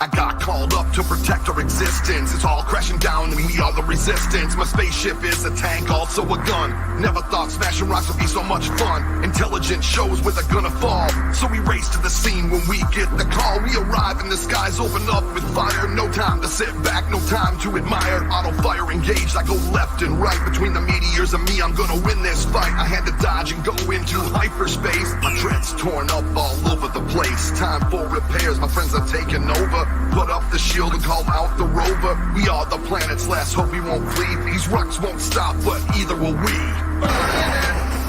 I got called up to protect our existence. It's all crashing down and we are the resistance. My spaceship is a tank, also a gun. Never thought smashing rocks would be so much fun. Intelligent shows where they're gonna fall. So we race to the scene when we get the call. We arrive and the skies open up with fire. No time to sit back, no time to admire. Auto fire engaged, I go left and right. Between the meteors and me, I'm gonna win this fight. I had to dodge and go into hyperspace. My dread's torn up all over the place. Time for repairs, my friends are taking over. Put up the shield and call out the rover. We are the planet's last hope, we won't flee. These rocks won't stop, but either will we.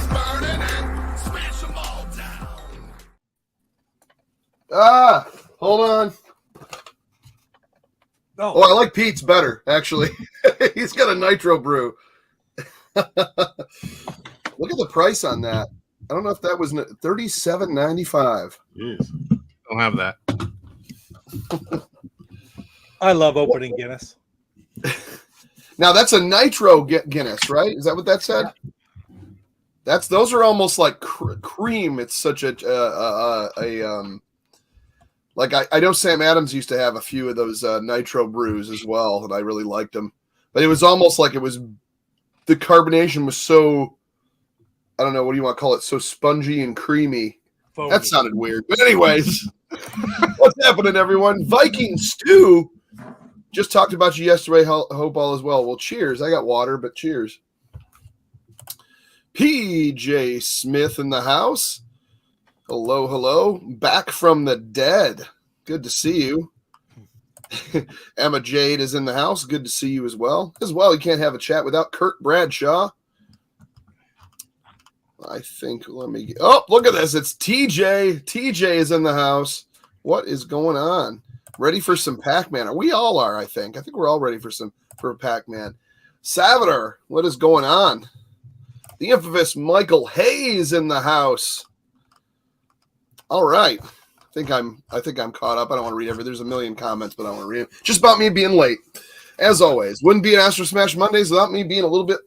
Burning it, smash them all down. Hold on. Oh, I like Pete's better, actually. He's got a nitro brew. Look at the price on that. I don't know if that was $37.95. Jeez. Don't have that. I love opening Guinness. Now that's a nitro Guinness, right? Is that what that said? Those are almost like cream. It's such a like I know Sam Adams used to have a few of those nitro brews as well, and I really liked them. But it was almost like the carbonation was so, I don't know, what do you want to call it? So spongy and creamy. Foamy. That sounded weird. But anyways, what's happening, everyone? Viking Stew just talked about you yesterday. Hope all is well. Well, cheers. I got water, but cheers. PJ Smith in the house. Hello, hello. Back from the dead. Good to see you. Emma Jade is in the house. Good to see you as well. You can't have a chat without Kurt Bradshaw. I think, look at this. It's TJ. TJ is in the house. What is going on? Ready for some Pac-Man? We all are, I think. I think we're all ready for Pac-Man. Salvador, what is going on? The infamous Michael Hayes in the house. All right. I think I'm caught up. I don't want to read everything. There's a million comments, but I don't want to read it. Just about me being late. As always. Wouldn't be an Astrosmashed Mondays without me being a little bit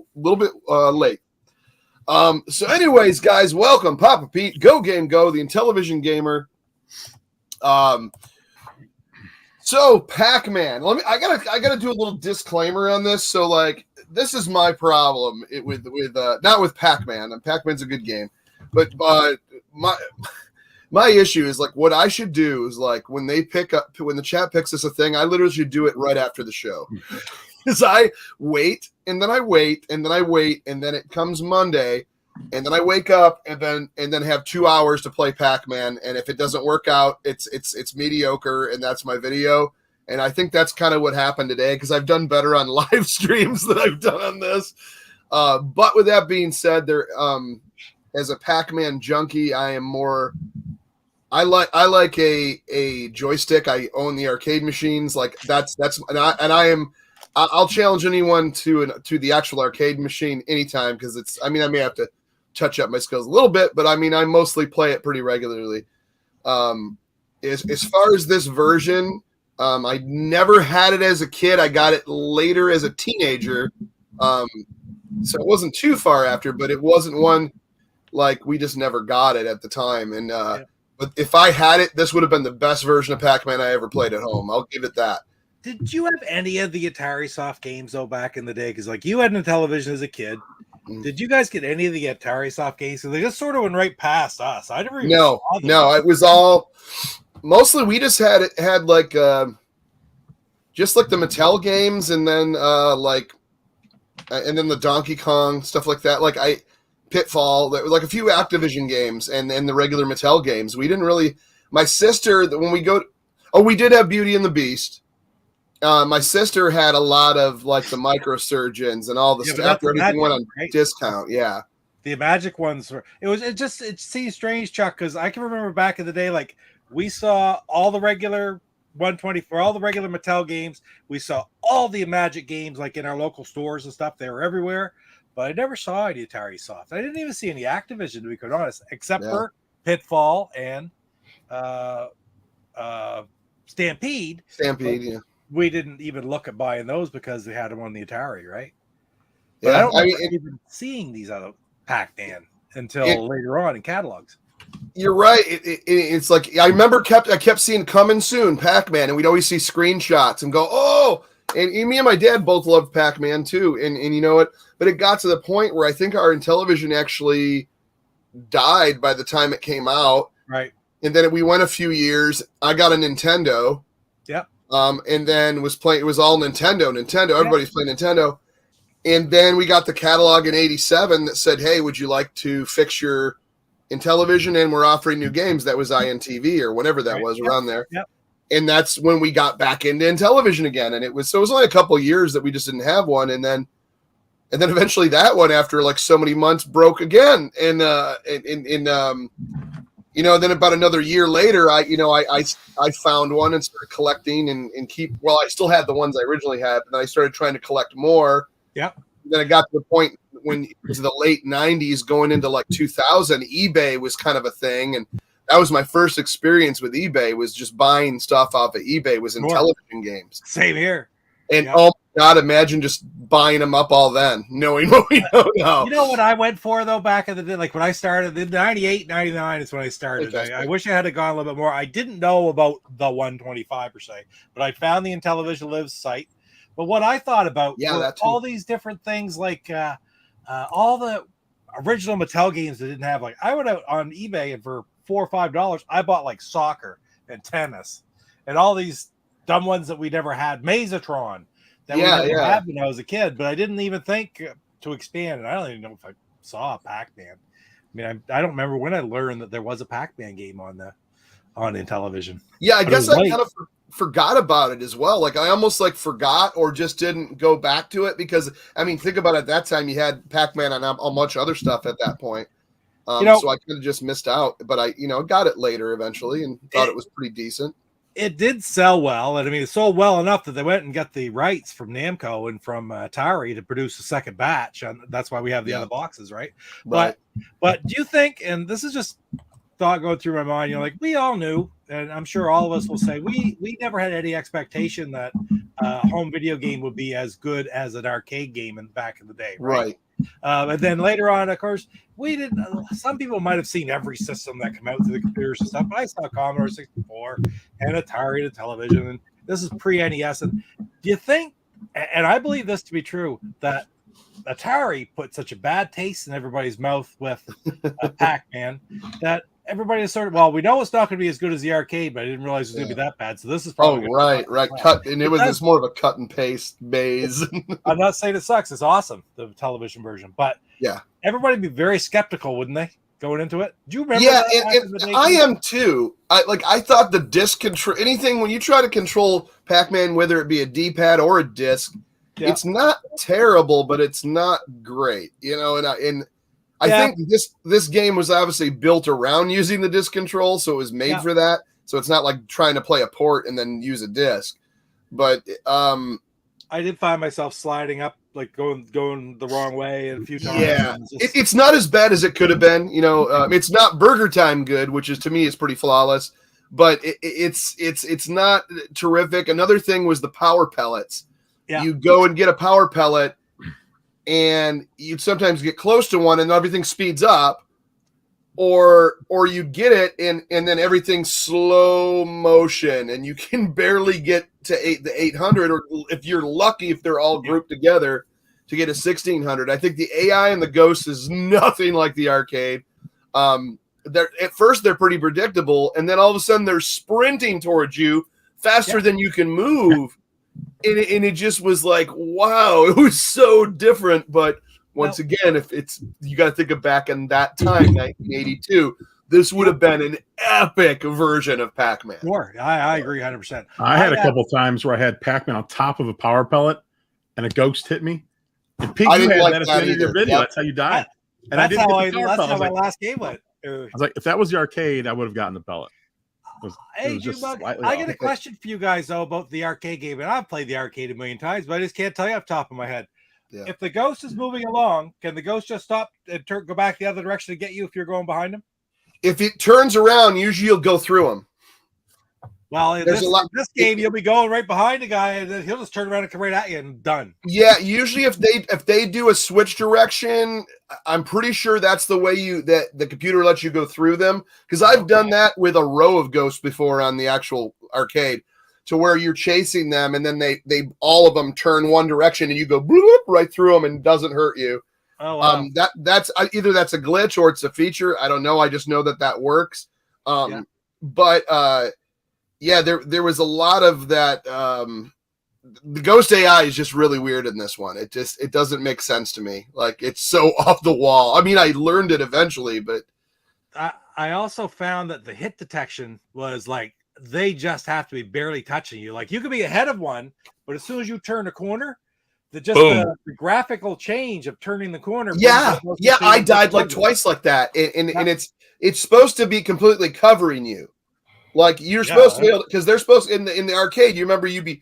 late. So anyways, guys, welcome. Papa Pete, Go Game Go, the Intellivision gamer. So Pac-Man. I gotta do a little disclaimer on this. So like, this is my problem with not with Pac-Man, and Pac-Man's a good game, but my issue is like what I should do is like when the chat picks us a thing, I literally should do it right after the show. Because I wait, and then I wait, and then I wait, and then it comes Monday, and then I wake up, and then have 2 hours to play Pac-Man, and if it doesn't work out, it's mediocre, and that's my video. And I think that's kind of what happened today, because I've done better on live streams than I've done on this. But with that being said, there as a Pac-Man junkie, I am more. I like a joystick. I own the arcade machines. Like I'll challenge anyone to the actual arcade machine anytime, because I may have to touch up my skills a little bit, but I mostly play it pretty regularly. As far as this version, I never had it as a kid. I got it later as a teenager, so it wasn't too far after, but it wasn't one like we just never got it at the time. And but if I had it, this would have been the best version of Pac-Man I ever played at home. I'll give it that. Did you have any of the Atari soft games though back in the day? Because like you had an Intellivision as a kid. Did you guys get any of the Atari soft games? So they just sort of went right past us. I never even saw them. No, it was all mostly we just had like just like the Mattel games, and then and then the Donkey Kong stuff like that. Like Pitfall, like a few Activision games, and the regular Mattel games. We didn't really. My sister, when we we did have Beauty and the Beast. My sister had a lot of like the Microsurgeons and all the stuff. Everything went on discount. Yeah, the Magic ones were. It seems strange, Chuck, because I can remember back in the day, like we saw all the regular 124, all the regular Mattel games. We saw all the Magic games like in our local stores and stuff. They were everywhere, but I never saw any Atari Soft. I didn't even see any Activision, to be quite honest, except for Pitfall and Stampede. Stampede, yeah. We didn't even look at buying those because they had them on the Atari, right? But I don't remember even seeing these other Pac-Man until later on in catalogs. You're right. It's like I remember I kept seeing coming soon Pac-Man, and we'd always see screenshots and go, oh. And me and my dad both loved Pac-Man too. And you know what? But it got to the point where I think our Intellivision actually died by the time it came out. Right. And then we went a few years. I got a Nintendo. Yep. And then it was all Nintendo. Everybody's playing Nintendo. And then we got the catalog in '87 that said, hey, would you like to fix your Intellivision? And we're offering new games. That was INTV or whatever that was around there. Yep. And that's when we got back into Intellivision again. And it was only a couple of years that we just didn't have one. And then eventually that one, after like so many months, broke again. And then about another year later, I found one and started collecting and I still had the ones I originally had, and then I started trying to collect more. Yeah. Then it got to the point when it was the late 90s going into like 2000, eBay was kind of a thing. And that was my first experience with eBay, was just buying stuff off of eBay, was Intellivision games. Same here. And oh my God, imagine just buying them up all then, knowing what we know now. You know what I went for though back in the day, like when I started in 98, 99 is when I started. I wish I had gone a little bit more. I didn't know about the 125 per se, but I found the Intellivision Lives site. But what I thought about were all these different things, like all the original Mattel games that didn't have. Like I went out on eBay and for $4 or $5, I bought like soccer and tennis and all these dumb ones that we never had. Mazatron that we never had when I was a kid, but I didn't even think to expand. And I don't even know if I saw a Pac-Man. I mean, I don't remember when I learned that there was a Pac-Man game on Intellivision. Yeah, I guess I kind of forgot about it as well. Like I almost like forgot or just didn't go back to it because, I mean, think about it. At that time, you had Pac-Man and a bunch of other stuff at that point. So I could have just missed out, but I got it later eventually and thought it was pretty decent. It did sell well, and I mean, it sold well enough that they went and got the rights from Namco and from Atari to produce a second batch, and that's why we have the other boxes, right? But do you think? And this is just thought going through my mind. Like we all knew, and I'm sure all of us will say we never had any expectation that a home video game would be as good as an arcade game back in the day, right? And then later on, of course, we didn't. Some people might have seen every system that came out to the computers and stuff. But I saw Commodore 64 and Atari and Television, and this is pre-NES. And do you think? And I believe this to be true, that Atari put such a bad taste in everybody's mouth with Pac-Man that everybody is sort of, well, we know it's not going to be as good as the arcade, but I didn't realize it was going to be that bad. So this is probably right. Cut, and it was just more of a cut and paste maze. I'm not saying it sucks; it's awesome, the television version. But everybody would be very skeptical, wouldn't they, going into it? Do you remember? Yeah, and I am too. I thought the disc control, anything when you try to control Pac-Man, whether it be a D-pad or a disc, it's not terrible, but it's not great, And I think this game was obviously built around using the disc control, so it was made for that. So it's not like trying to play a port and then use a disc. But I did find myself sliding up, like going the wrong way a few times. Yeah, it's not as bad as it could have been. It's not Burger Time good, which is to me is pretty flawless. But it's not terrific. Another thing was the power pellets. Yeah. You go and get a power pellet, and you'd sometimes get close to one and everything speeds up, or you get it and then everything's slow motion and you can barely get to the 800, or if you're lucky, if they're all grouped together to get a 1600. I think the AI and the Ghost is nothing like the arcade. At first they're pretty predictable, and then all of a sudden they're sprinting towards you faster than you can move. And it just was like, wow, it was so different. But once again, if you got to think of back in that time, 1982, this would have been an epic version of Pac-Man. Sure, I agree 100%. I had a couple times where I had Pac-Man on top of a power pellet, and a ghost hit me. And Pete, you had that at the end of your video. That's how you died. And that's how my last game went. I was like, if that was the arcade, I would have gotten the pellet. Hey, I get a question for you guys though about the arcade game, and I've played the arcade a million times, but I just can't tell you off the top of my head. Yeah. If the ghost is moving along, can the ghost just stop and go back the other direction to get you if you're going behind him? If it turns around, usually you'll go through him. Well, in There's this, a lot. in this game, you'll be going right behind the guy, and then he'll just turn around and come right at you, and done. Yeah, usually if they do a switch direction, I'm pretty sure that's the way that the computer lets you go through them. Because I've done that with a row of ghosts before on the actual arcade, to where you're chasing them, and then they all of them turn one direction, and you go bloop, right through them, and it doesn't hurt you. Oh wow. That's either that's a glitch or it's a feature. I don't know. I just know that works. But yeah, there was a lot of that. The ghost AI is just really weird in this one. It doesn't make sense to me. Like, it's so off the wall. I mean, I learned it eventually, but I also found that the hit detection was like, they just have to be barely touching you. Like, you could be ahead of one, but as soon as you turn a corner, the graphical change of turning the corner. Yeah, I died like twice like that, and it's supposed to be completely covering you. Like, you're supposed to be able, because they're supposed in the arcade. You remember you'd be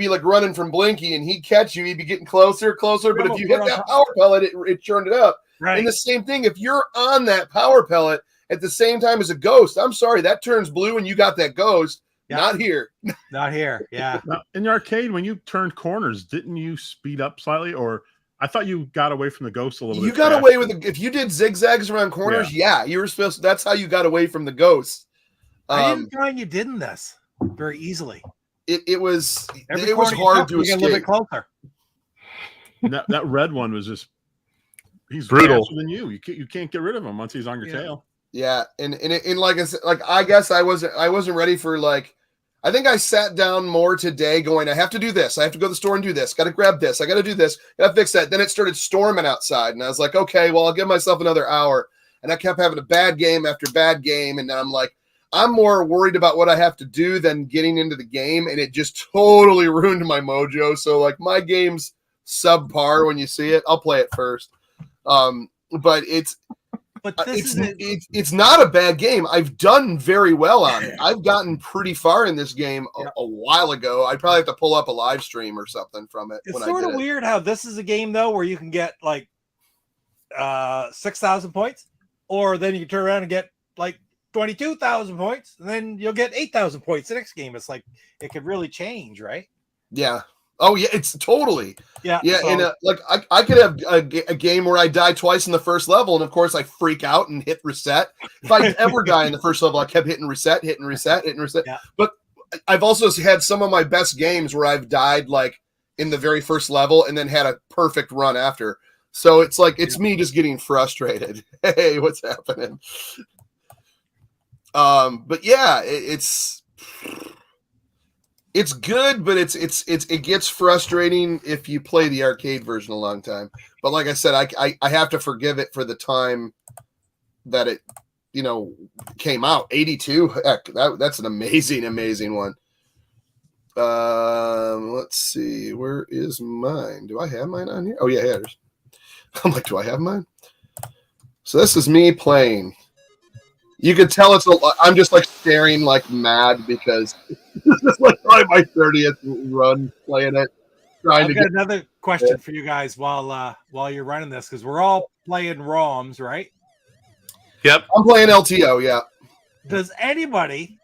like running from Blinky, and he'd catch you. He'd be getting closer. But if you hit that power pellet, it turned it up. Right. And the same thing, if you're on that power pellet at the same time as a ghost, I'm sorry, that turns blue, and you got that ghost. Yeah. Not here. Not here. Yeah. Now, in the arcade, when you turned corners, didn't you speed up slightly, or I thought you got away from the ghost a little bit? You got away with if you did zigzags around corners. Yeah, you were supposed to. That's how you got away from the ghosts. I didn't find you did in this very easily. It was hard to escape. A little bit closer. That red one was just he's brutal faster than you. You can't get rid of him once he's on your tail. Yeah, and like I said, like I guess I wasn't ready for like. I think I sat down more today going, I have to do this. I have to go to the store and do this. Got to grab this. I got to do this. Got to fix that. Then it started storming outside. And I was like, okay, well, I'll give myself another hour. And I kept having a bad game after bad game. And then I'm like, I'm more worried about what I have to do than getting into the game. And it just totally ruined my mojo. So like my game's subpar when you see it. I'll play it first. But it's not a bad game. I've done very well on it. I've gotten pretty far in this game a while ago. I'd probably have to pull up a live stream or something from it. It's sort of weird how this is a game though where you can get like 6,000 points, or then you turn around and get like 22,000 points, and then you'll get 8,000 points the next game. It's like it could really change, right? Yeah. Oh yeah, it's totally yeah. So, and like I could have a game where I die twice in the first level, and of course I freak out and hit reset. If I ever die in the first level, I kept hitting reset. Yeah. But I've also had some of my best games where I've died like in the very first level and then had a perfect run after. So it's like it's me just getting frustrated. Hey, what's happening? But yeah, it's good, but it gets frustrating if you play the arcade version a long time. But like I said, I have to forgive it for the time that it came out. 82, heck, that's an amazing one. Let's see, where is mine? Do I have mine on here? Oh yeah, it is. I'm like, do I have mine? So this is me playing. You could tell I'm just like staring like mad because this is like probably my 30th run playing it. I've got another question for you guys while you're running this, because we're all playing ROMs, right? Yep. I'm playing LTO, yeah. Does anybody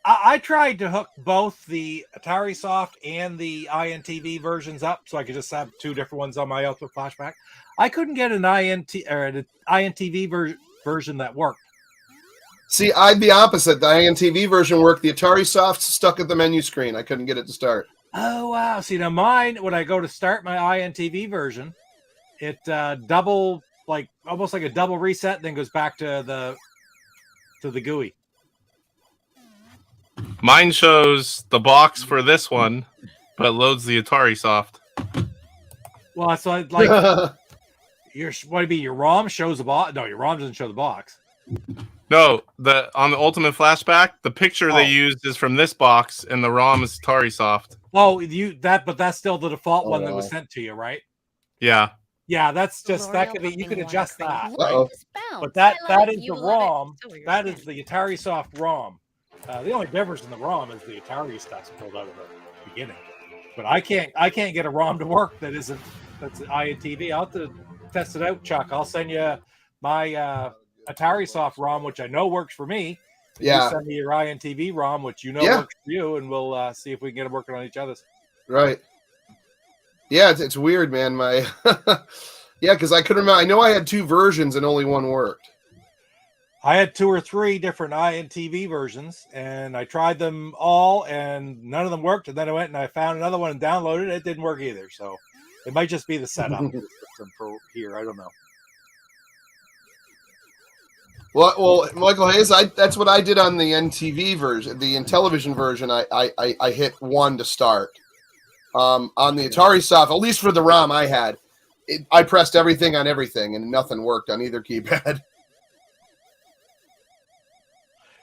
I tried to hook both the Atari Soft and the INTV versions up so I could just have two different ones on my Ultimate Flashback. I couldn't get an INTV version that worked. See, I'd the opposite. The INTV version worked. The Atari Soft stuck at the menu screen. I couldn't get it to start. Oh wow! See, now mine, when I go to start my INTV version, it almost like a double reset, then goes back to the GUI. Mine shows the box for this one, but loads the Atari Soft. Well, so like your ROM shows the box. No, your ROM doesn't show the box. No, on the Ultimate Flashback, the picture they used is from this box, and the ROM is Atari Soft. Oh, but that's still the default one that was sent to you, right? Yeah. Yeah, that's just that could be. You can adjust that. Right? But that is the ROM. That is the Atari Soft ROM. The only difference in the ROM is the Atari stuff's pulled out of the beginning. But I can't get a ROM to work that's INTV. I'll have to test it out, Chuck. I'll send you my Atari Soft ROM, which I know works for me, Yeah. You send me your INTV ROM, which Yeah. works for you, and we'll see if we can get it working on each other's. Right. Yeah, it's weird, man. My yeah, because I couldn't remember. I know I had 2 versions and only one worked. I had 2 or 3 different INTV versions, and I tried them all, and none of them worked. And then I went and I found another one and downloaded it. It didn't work either. So it might just be the setup of the system for here. I don't know. Well, Michael Hayes, that's what I did on the NTV version, the Intellivision version. I hit 1 to start. On the Atari stuff, at least for the ROM I had, I pressed everything on everything, and nothing worked on either keypad.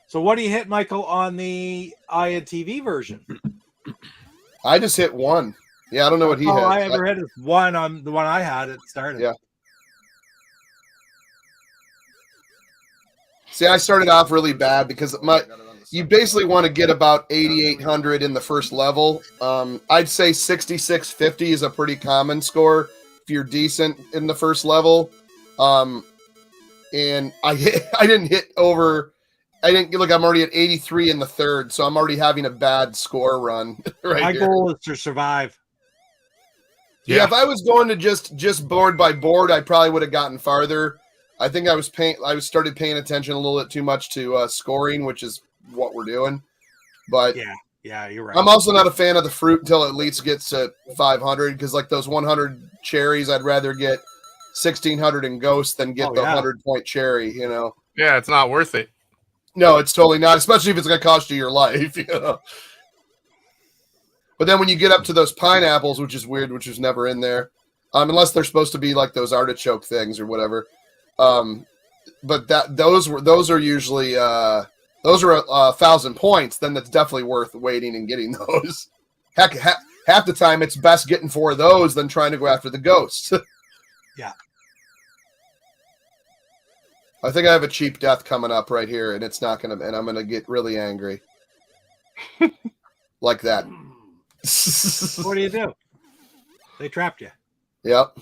So what do you hit, Michael, on the INTV version? I just hit 1. Yeah, I don't know what he had. All I ever hit is 1 on the one I had at started. Yeah. See, I started off really bad because you basically want to get about 8,800 in the first level. I'd say 6,650 is a pretty common score if you're decent in the first level. And I didn't hit over. I didn't look. I'm already at 83 in the third, so I'm already having a bad score run. My goal is to survive. Yeah, if I was going to just board by board, I probably would have gotten farther. I think I started paying attention a little bit too much to scoring, which is what we're doing. But yeah, you're right. I'm also not a fan of the fruit until it at least gets to 500 because like those 100 cherries, I'd rather get 1,600 in Ghost than get the 100-point cherry. You know? Yeah, it's not worth it. No, it's totally not, especially if it's going to cost you your life. You know? But then when you get up to those pineapples, which is weird, which is never in there, unless they're supposed to be like those artichoke things or whatever. But those are usually those are 1,000 points. Then that's definitely worth waiting and getting those. Heck, half the time it's best getting 4 of those than trying to go after the ghosts. Yeah. I think I have a cheap death coming up right here, and it's not gonna. And I'm gonna get really angry, like that. What do you do? They trapped you. Yep.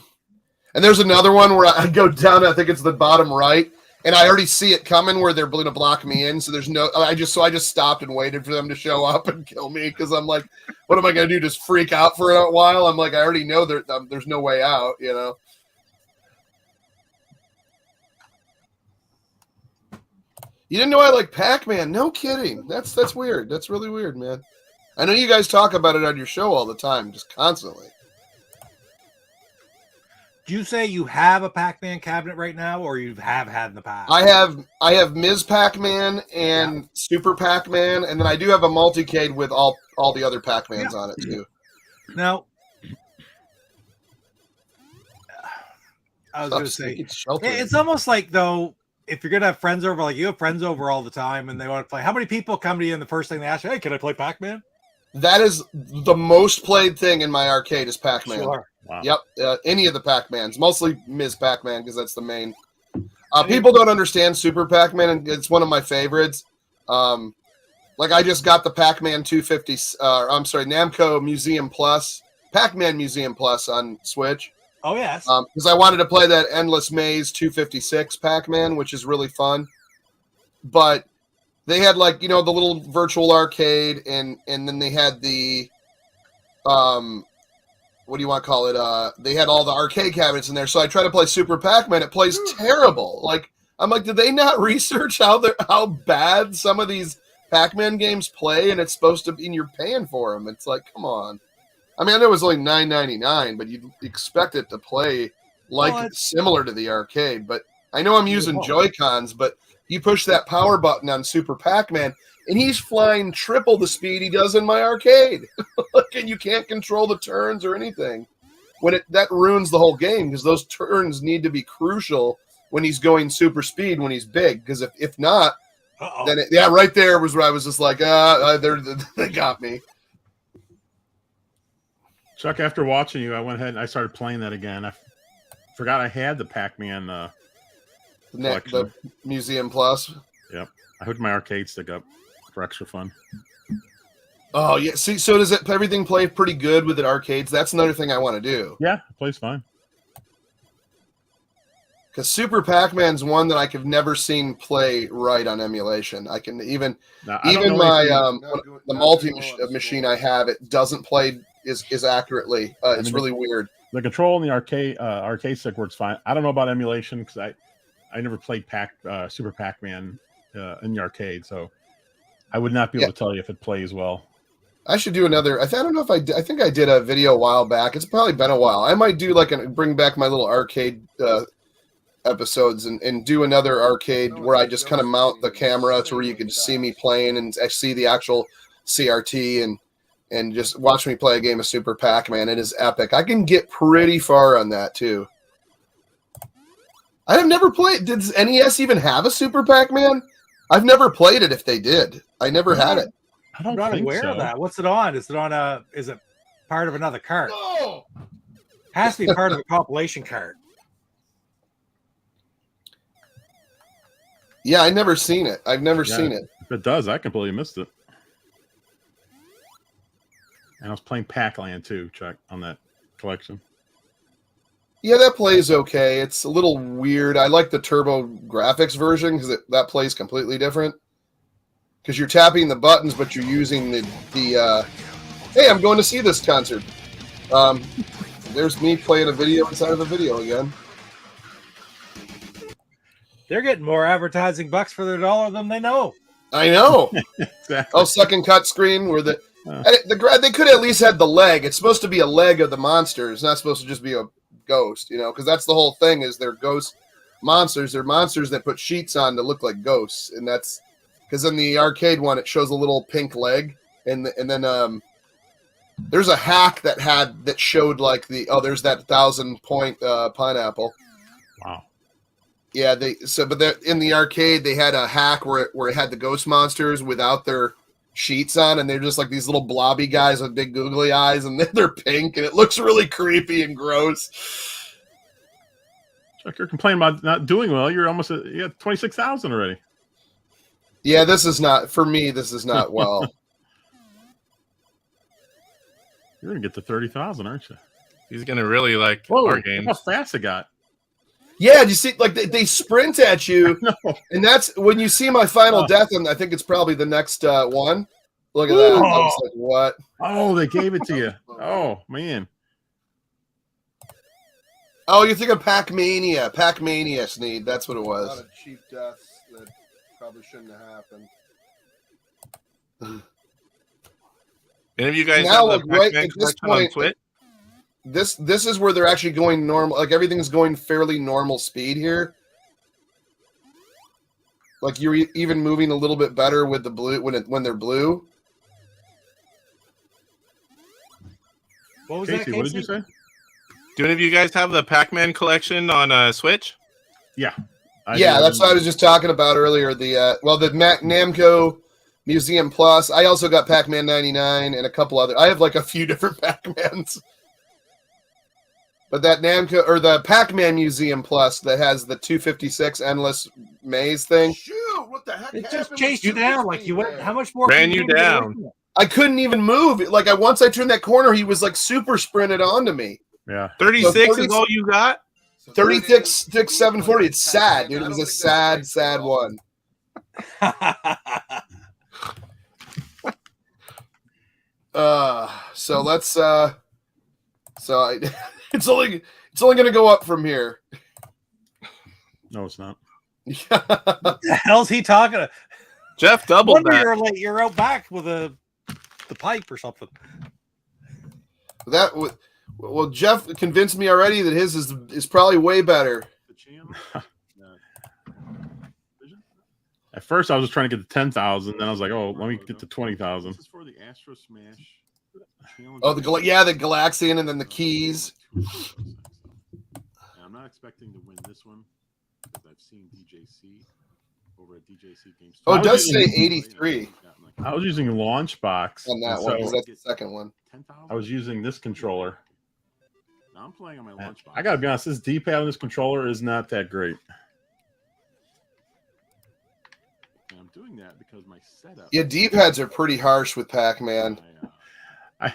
And there's another one where I go down. I think it's the bottom right, and I already see it coming where they're going to block me in. So there's no. I just stopped and waited for them to show up and kill me because I'm like, what am I going to do? Just freak out for a while? I'm like, I already know there's no way out. You know. You didn't know I like Pac-Man? No kidding. That's weird. That's really weird, man. I know you guys talk about it on your show all the time, just constantly. Do you say you have a Pac-Man cabinet right now, or you have had in the past? I have Ms. Pac-Man and Super Pac-Man, and then I do have a multicade with all the other Pac-Mans on it too. Now, I was going to say, it's almost like though, if you're gonna have friends over, like you have friends over all the time, and they want to play. How many people come to you and the first thing they ask you, "Hey, can I play Pac-Man?" That is the most played thing in my arcade is Pac-Man. Sure. Wow. Yep, any of the Pac-Mans, mostly Ms. Pac-Man because that's the main. People don't understand Super Pac-Man, and it's one of my favorites. Like I just got the Pac-Man 250. I'm sorry, Namco Museum Plus, Pac-Man Museum Plus on Switch. Oh yes. Because I wanted to play that Endless Maze 256 Pac-Man, which is really fun. But they had like the little virtual arcade, and then they had the what do you want to call it? They had all the arcade cabinets in there. So I tried to play Super Pac-Man. It plays terrible. Like I'm like, did they not research how bad some of these Pac-Man games play? And it's supposed to be, and you're paying for them. It's like, come on. I mean, I know it was only $9.99, but you'd expect it to play like similar to the arcade. But I know I'm using Joy-Cons, but you push that power button on Super Pac-Man, and he's flying triple the speed he does in my arcade. And you can't control the turns or anything. That ruins the whole game because those turns need to be crucial when he's going super speed when he's big. Because if not, then right there was where I was just like, they got me. Chuck, after watching you, I went ahead and I started playing that again. I forgot I had the Pac-Man the Museum Plus. Yep. I hooked my arcade stick up for extra fun. Oh, yeah. See, so does everything play pretty good with the arcades? That's another thing I want to do. Yeah, it plays fine. Because Super Pac-Man's one that I could never seen play right on emulation. I can even Now, even my the multi machine I have, it doesn't play is accurately. It's really weird. The control in the arcade stick works fine. I don't know about emulation because I never played Super Pac-Man in the arcade, so I would not be able to tell you if it plays well. I should do another. I don't know if I did. I think I did a video a while back. It's probably been a while. I might do bring back my little arcade episodes and do another arcade where I just kind of mount the camera to where you can see me playing and I see the actual CRT and just watch me play a game of Super Pac-Man. It is epic. I can get pretty far on that too. I have never played. Did NES even have a Super Pac-Man? I've never played it. If they did, I never had it. I'm not aware of that. What's it on? Is it on is it part of another cart? No. Has to be part of a compilation cart. Yeah, I've never seen it. I've never seen it. If it does, I completely missed it. And I was playing Pac-Land too, Chuck, on that collection. Yeah, that plays okay. It's a little weird. I like the Turbo Graphics version because that plays completely different. Because you're tapping the buttons, but you're using the hey, I'm going to see this concert. There's me playing a video inside of a video again. They're getting more advertising bucks for their dollar than they know. I know. Exactly. Oh, second cut screen where they could at least had the leg. It's supposed to be a leg of the monster. It's not supposed to just be a ghost, because that's the whole thing is they're ghost monsters. They're monsters that put sheets on to look like ghosts, and that's because in the arcade one it shows a little pink leg, and then there's a hack that showed like there's that 1,000-point pineapple. Wow. Yeah, but in the arcade they had a hack where it had the ghost monsters without their sheets on, and they're just like these little blobby guys with big googly eyes, and they're pink, and it looks really creepy and gross. Chuck, you're complaining about not doing well. You're almost you got 26,000 already. Yeah, this is not for me. This is not well. You're gonna get to 30,000, aren't you? He's gonna really like our games. How fast it got. Yeah, you see, like they sprint at you, and that's when you see my final death, and I think it's probably the next one. Look at that! I was like, what? Oh, they gave it to you. Oh man. Oh, you think of Pac-Mania? Pac-Mania, Sneed. That's what it was. A lot of cheap deaths that probably shouldn't have happened. Any of you guys now, have the right Pac-Man at this collection on point, Twitch? This is where they're actually going normal. Like everything's going fairly normal speed here. Like you're even moving a little bit better with the blue when they're blue. What was Casey, that? what did you say? Do any of you guys have the Pac-Man collection on Switch? Yeah. That's what I was just talking about earlier. The Namco Museum Plus. I also got Pac-Man 99 and a couple other. I have like a few different Pac-Mans. But that Namco or the Pac-Man Museum Plus that has the 256 endless maze thing. Shoot, what the heck? It just chased you down like you went. How much more? Ran you down. I couldn't even move. Like once I turned that corner, he was like super sprinted onto me. Yeah. 36 is all you got? 36, 740. It's sad, dude. It was a sad one. So let's it's only going to go up from here. No, it's not. What the hell's he talking about? Jeff doubled that. You're out back with the pipe or something. Well, Jeff convinced me already that his is probably way better. At first, I was just trying to get to 10,000. Then I was like, "Oh, let me get to 20,000." This is for the Astrosmashed. Oh, the Galaxian and then the keys. I'm not expecting to win this one because I've seen DJC over at DJC Games. Oh, it does say 83. I was using Launchbox on that one. That's the second one. I was using this controller. Now I'm playing on my Launchbox. I gotta be honest, this D-pad on this controller is not that great. And I'm doing that because my setup. Yeah, D-pads are pretty harsh with Pac-Man. I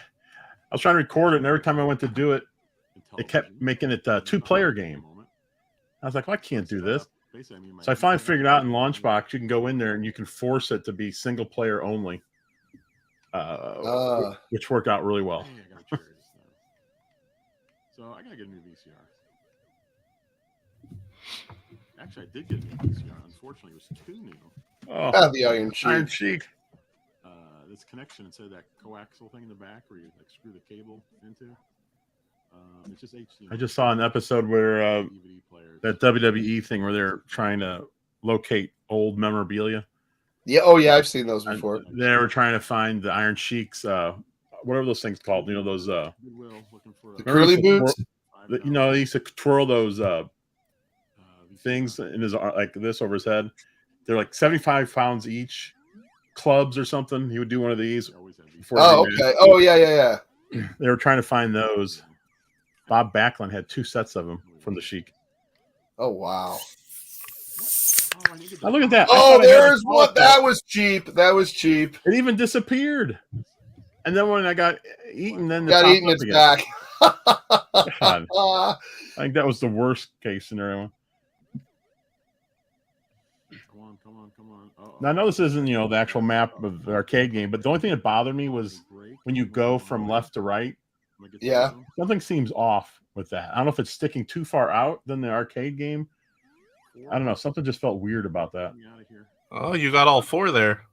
was trying to record it, and every time I went to do it, it kept making it a two-player game. I was like, well, I can't do this. So I finally figured out in Launchbox, you can go in there and you can force it to be single player only, which worked out really well. So I gotta get a new VCR. Actually, I did get a new VCR. Unfortunately, it was too new. Oh, The Iron Sheik. Iron Sheik. This connection instead of that coaxial thing in the back where you like screw the cable into. It's just HDMI. I just saw an episode where DVD players. that WWE thing where they're trying to locate old memorabilia. Yeah. Oh, yeah. I've seen those before. And they were trying to find the Iron Sheik's, whatever those things called. You know, those Goodwill, looking for The curly boots. you know, they used to twirl those things in his like this over his head. They're like 75 pounds each. Clubs or something. He would do one of these. Oh, okay. Oh, yeah. They were trying to find those. Bob Backlund had 2 sets of them from the Sheik. Oh, wow. Now look at that. Oh, there's what. That was cheap. That was cheap. It even disappeared. And then when I got eaten, then Got eaten. It's back. God. I think that was the worst case scenario. Come on. Now I know this isn't, the actual map of the arcade game, but the only thing that bothered me was when you go from left to right. Yeah. Something seems off with that. I don't know if it's sticking too far out than the arcade game. I don't know. Something just felt weird about that. Oh, you got all 4 there.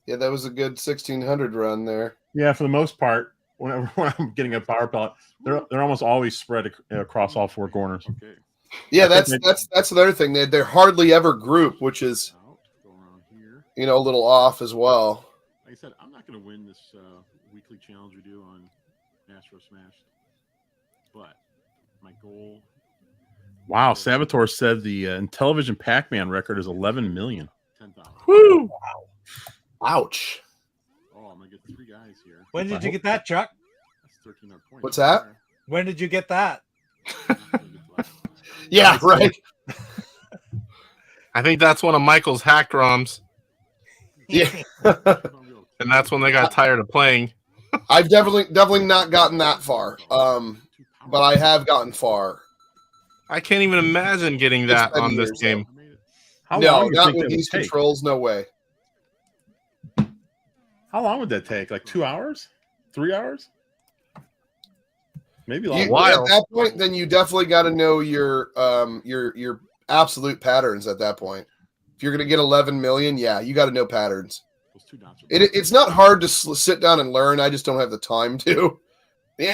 Yeah, that was a good 1600 run there. Yeah, for the most part, whenever when I'm getting a power pellet, they're almost always spread across all 4 corners. Okay. Yeah, that's another thing. They're hardly ever group, which is a little off as well. Like I said, I'm not going to win this weekly challenge we do on Astrosmashed, but my goal. Wow, Saboteur said the Intellivision Pac-Man record is 11 million. 10,000. Woo! Wow. Ouch. Oh, I'm gonna get 3 guys here. When did you get that, Chuck? That's 1,300 points. What's that? When did you get that? Yeah, right. I think that's one of Michael's hacked ROMs, Yeah. and that's when they got tired of playing. I've definitely not gotten that far. But I have gotten far. I can't even imagine getting that been on this years, game. How No, long do you not think with that these would take? controls. No way. How long would that take? Like 2 hours? 3 hours? Maybe You, longer. while. at that point, then you definitely got to know your absolute patterns. At that point, if you're going to get 11 million, yeah, you got to know patterns. Those 2 dots are It's not hard to sit down and learn. I just don't have the time to.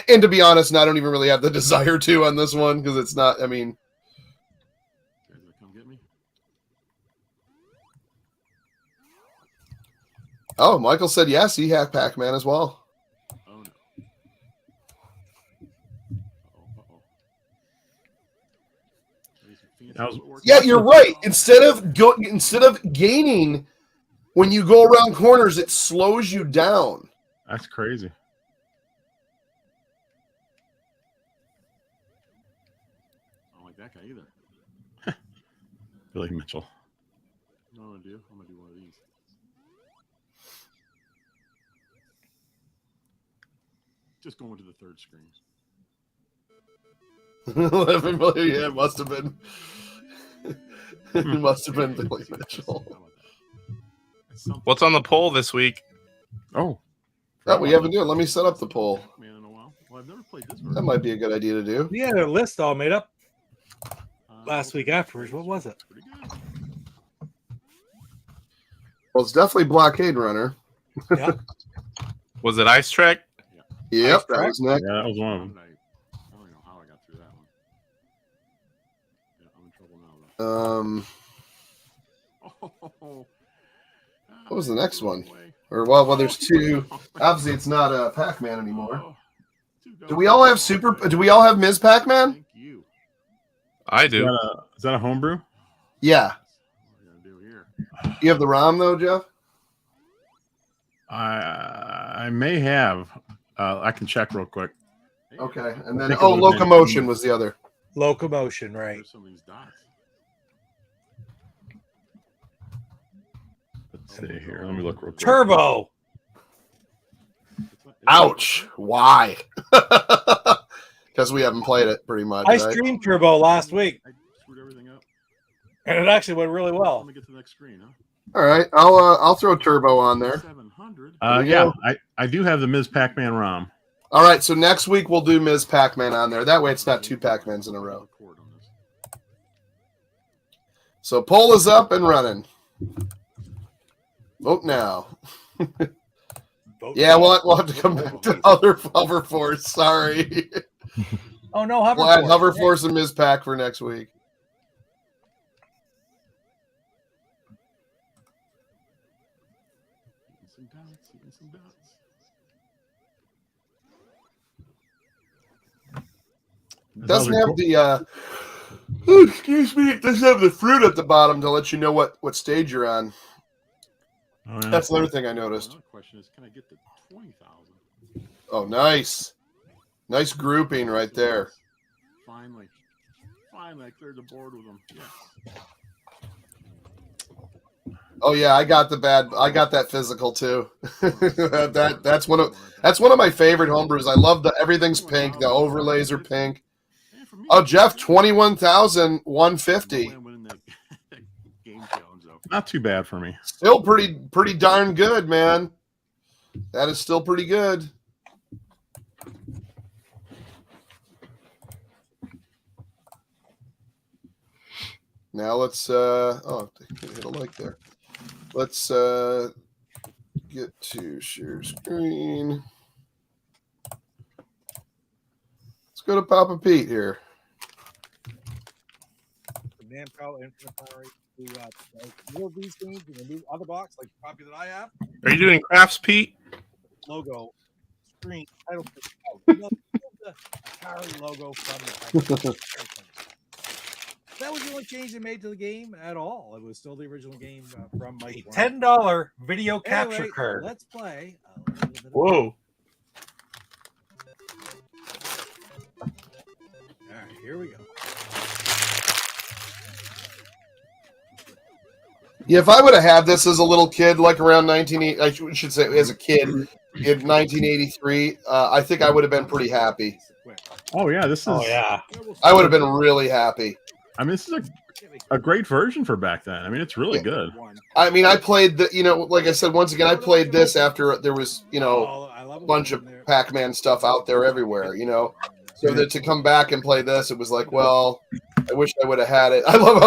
And to be honest, I don't even really have the desire to on this one because it's not. I mean, guys gonna come get me. oh, Michael said yes. He hacked Pac-Man as well. Oh no. Uh-oh. That was- Yeah, you're right. Instead of gaining, when you go around corners, it slows you down. That's crazy. I don't like that guy either. Billy Mitchell. You know what I'm gonna do? I'm gonna do one of these. Just going to the 3rd screen. 11 million. Yeah, it must have been. It must have been Billy Mitchell. How about that? What's on the poll this week? Oh. Oh, we haven't done it. Let me set up the poll. Pac-Man in a while. Well, I've never played this That version. might be a good idea to do. We had a list all made up Uh, last week afterwards. What was it? Pretty good. Well, it's definitely Blockade Runner. Yeah. Was it Ice Trek? Yep, that was next. Yeah, that was one How of them. did I don't even know how I got through that one. Yeah, I'm in trouble now, though. What was the next one? Or well, there's 2. Obviously, it's not Pac-Man anymore. Do we all have Do we all have Ms. Pac-Man? Thank you. I Is do. that a homebrew? Yeah. What are we gonna do here? You have the ROM though, Jeff? I may have. I can check real quick. Hey, Okay, and then think it would've been- Locomotion was the other. Locomotion, right? There's some of these dots. Let's see here. Let me look real quick. Turbo. Ouch! Why? Because we haven't played it pretty much. I right? streamed Turbo last week. I screwed everything And it actually went really well. Let me get to the next screen, huh? All right, I'll throw Turbo on there. 700. Yeah, I do have the Ms. Pac-Man ROM. All right, so next week we'll do Ms. Pac-Man on there. That way it's not 2 Pac-Mans in a row. Record on this. So poll is up and running. Vote now. Yeah, we'll have to come back to Hover Force. Sorry. Oh no, Hover We'll add Force. Hover Force and Ms. Pac for next week. Some dots, some dots. Doesn't have the excuse me, it doesn't have the fruit at the bottom to let you know what stage you're on. Oh, yeah. That's another thing I noticed. Another question is, can I get to 20,000? Oh, nice. Nice grouping right there. Finally, I cleared the board with them. Yes. Oh yeah, I got that physical too. that's one of my favorite homebrews. I love everything's pink, the overlays are pink. And for me, Oh, Jeff, 21,150. Not too bad for me. Still pretty darn good, man. That is still pretty good. Now let's hit a like there. Let's get to share screen. Let's go to Papa Pete here. Namco Infinite Power to more of these games in the new other box, like the copy that I have. Are you doing crafts, Pete? Logo, screen, title, the Atari logo from the That was the only change they made to the game at all. It was still the original game from Mike. $10 video capture Anyway, card. Let's play. A little bit of- Whoa. All right, here we go. Yeah, if I would have had this as a little kid, like around 1980, I should say as a kid in 1983, I think I would have been pretty happy. Oh yeah, this is. Oh yeah. I would have been really happy. I mean, this is a great version for back then. I mean, it's really good. I mean, I played like I said, once again, I played this after there was, a bunch of Pac-Man stuff out there everywhere, So that to come back and play this, it was like, well, I wish I would have had it. I love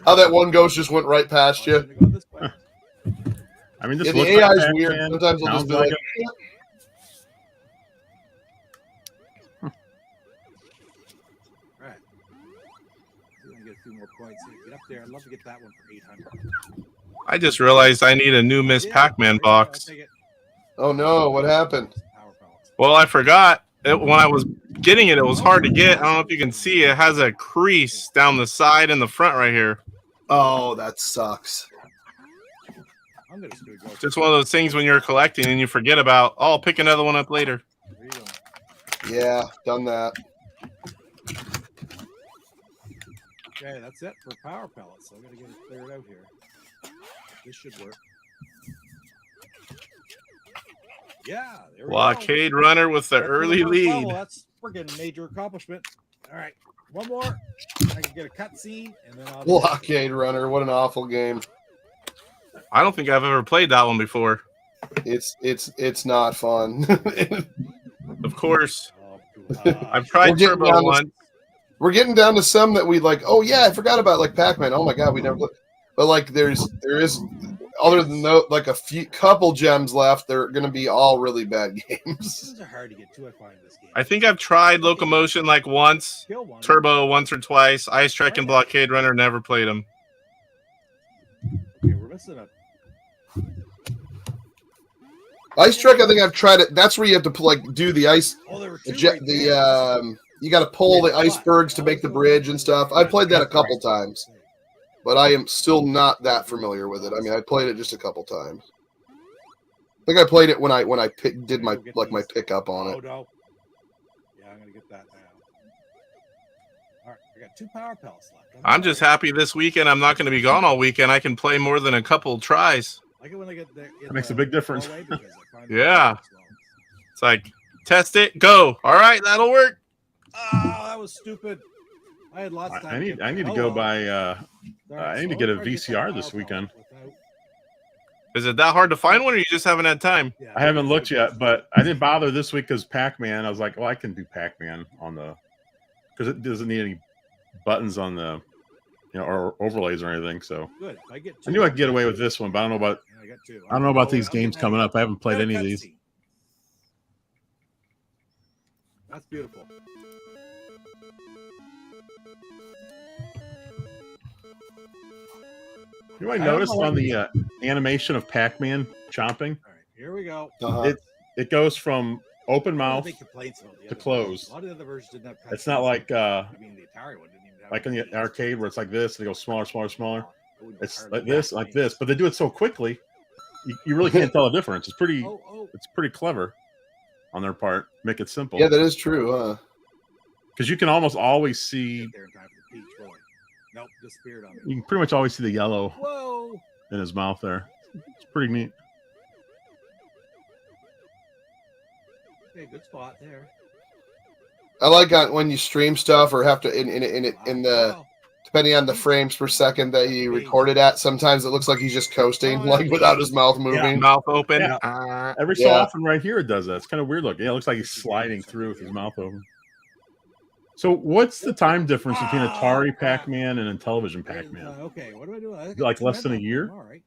how that one ghost just went right past you. I mean, this Yeah, the looks AI like is Pac-Man, weird. Sometimes I'll just sounds be like like, it. Right. We're gonna get a few more points. Get up there. I'd love to get that one for 800. I just realized I need a new Miss Pac-Man box. oh no, what happened? Well, I forgot. When I was getting it, it was hard to get. I don't know if you can see. It has a crease down the side and the front right here. Oh, that sucks. I'm just gonna go. Just one of those things when you're collecting and you forget about, oh, I'll pick another one up later. Yeah, done that. Okay, that's it for power pellets. So I'm gonna get it cleared out here. This should work. Yeah, there we go. Blockade runner with the That's early the first level. lead. That's friggin' major accomplishment. All right, one more. I can get a cutscene, and then I'll. Blockade Runner, what an awful game. I don't think I've ever played that one before. It's not fun. Of course. Oh, I've tried Turbo once. We're getting down to some that we like. Oh yeah, I forgot about like Pac-Man. Oh my god, we never. But like, there is other than like a couple gems left. They're going to be all really bad games. These are hard to get to. I find this game. I think I've tried Locomotion like once, Kill one. Turbo once or twice, Ice Trek and Blockade Runner, never played them. Okay, we're missing a. Ice Trek, I think I've tried it. That's where you have to like do the ice. Oh, there were The, two. Right there. you got to pull the icebergs to make the bridge and stuff. I played that a couple times, but I am still not that familiar with it. I mean, I played it just a couple times. I think I played it when I did my pickup on Oh it. no. Yeah, I'm gonna get that now. All right, I got 2 power pellets left. I'm just happy this weekend I'm not going to be gone all weekend. I can play more than a couple tries. I like it when I get there. That makes a big difference. Yeah. It's like, test it, go. All right, that'll work. Oh, that was stupid. I had lots of time. I need to go by I need to get a VCR this weekend. Is it that hard to find one, or you just haven't had time? Yeah, I haven't looked yet, but I didn't bother this week because Pac-Man. I was like, well, I can do Pac-Man on the because it doesn't need any buttons on the or overlays or anything. So good. I get I knew I could get away with this one, but I don't know about I got two. I don't know about these games coming up. I haven't played any of these. That's beautiful. You might notice on the animation of Pac-Man chomping, All right, here we go. it goes from open mouth Big complaints about the to other close. versions. A lot of the other versions didn't have It's not like I mean, the Atari one didn't even have like in the cutscenes. arcade where it's like this, and it goes smaller, smaller, smaller. I wouldn't It's hardly like this, get like names. this, but they do it so quickly, you really can't tell the difference. It's pretty Oh, clever on their part. Make it simple. Yeah, that is true. Because you can almost always see, get there in time for the peach rolling. Nope, disappeared on me. you can pretty much always see the yellow Whoa! in his mouth there. It's pretty neat. Okay, good spot there. I like when you stream stuff or have to in the Wow. depending on the frames per second that you record it at. Sometimes it looks like he's just coasting, like without his mouth moving. Mouth open. Yeah. Every so often, right here, it does that. It's kind of weird looking. Yeah, it looks like he's sliding through with his mouth open. So, what's the time difference between Atari Pac-Man and Intellivision Pac-Man? Okay, what do I do? I Like less than a year? All right.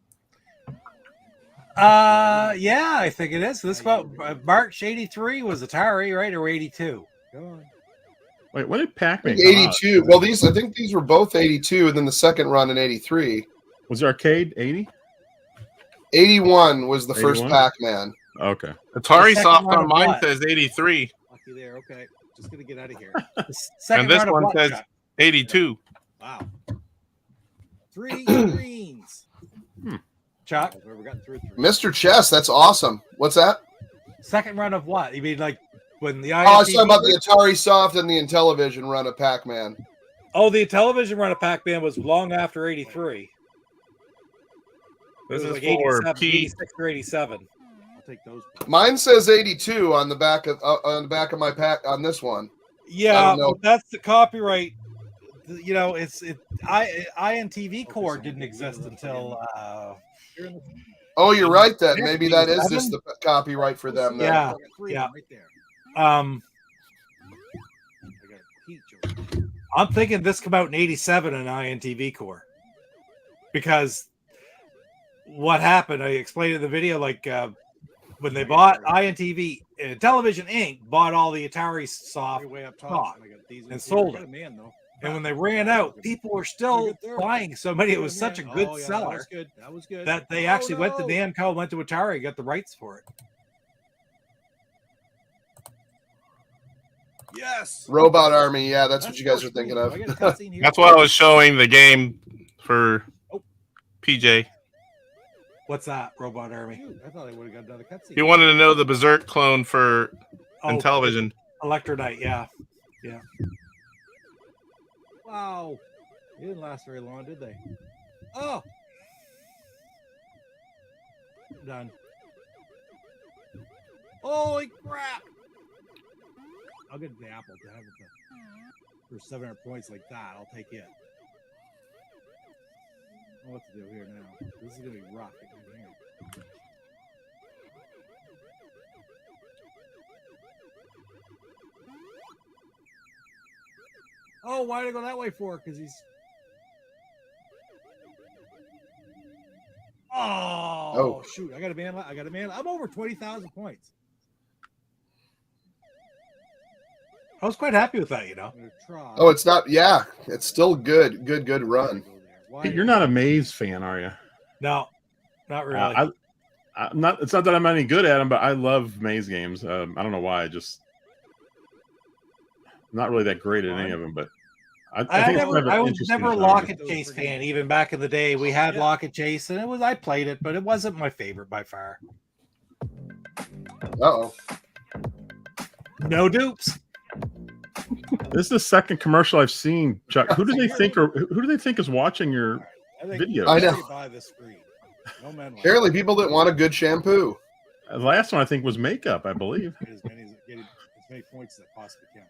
Yeah, I think it is. This about March '83 was Atari, right, or '82? Go on. Wait, when did Pac-Man? 82. Well, I think these were both 82, and then the second run in 83. Was the arcade 80? 81 was the first 81? Pac-Man. Okay. Atari The second Soft one on of mine what? says 83, Lucky there. Okay, just gonna get out of here. Second and this round of one what, says Chuck? 82. Wow. 3 greens. Chuck, I've never gotten through 3. Mr. Chess, that's awesome. What's that? second round of what? You mean like when the Oh, I was IMDb talking about the Atari Soft and the Intellivision run of Pac-Man. Oh, the television run of Pac-Man was long after '83. This It was is like for 87, P. 86 or 87. I'll take those. Mine says 82 on the back of my pack on this one. I Yeah, don't know. but that's the copyright. You know, INTV core didn't exist until Oh, you're right. Then Yeah, maybe that is 87? just the copyright for them. Then. Yeah. I got 3 yeah. right there. um I got a peach over there. I'm thinking this came out in '87 in INTV core, because what happened? I explained in the video, like when they bought INTV, Television Inc. bought all the Atari Soft, Way up top. top I got these and sold it. Man, though. and when they ran out, people were still Good there. buying so many. It was such a good Oh, yeah, seller That was good. That was good. that they Oh, actually went to no. Namco, went to Atari, got the rights for it. Yes. Robot Army. Yeah, that's what you guys are thinking of. I got a cutscene here. That's why I was showing the game for PJ. What's that, Robot Army? Shoot, I thought I would have got another cutscene. He wanted to know the Berserk clone for Oh, Intellivision. Electronite, yeah. Wow. They didn't last very long, did they? Oh. Done. Holy crap. I'll get the apple to have it for 700 points like that. I'll take it. I don't know what to do here now. This is going to be rough. Here. Oh, why did I go that way for? Because he's. Oh, shoot! I got a man. I got a man. I'm over 20,000 points. I was quite happy with that, you know. I'm gonna try. Oh, it's not. Yeah, it's still good. Good run. Hey, you're not a Maze fan, are you? No, not really. I'm not. It's not that I'm any good at them, but I love Maze games. I don't know why. I'm not really that great at any of them, but I think it's kind of an I was interesting never a genre. Lock and Chase fan. Even back in the day, we had Lock and Chase, and I played it, but it wasn't my favorite by far. Oh, No dupes. This is the second commercial I've seen, Chuck. Who do they think is watching your videos? I know. Buy the screen. No man. apparently people that want a good shampoo. The last one I think was makeup, I believe. Get as many points as I possibly can.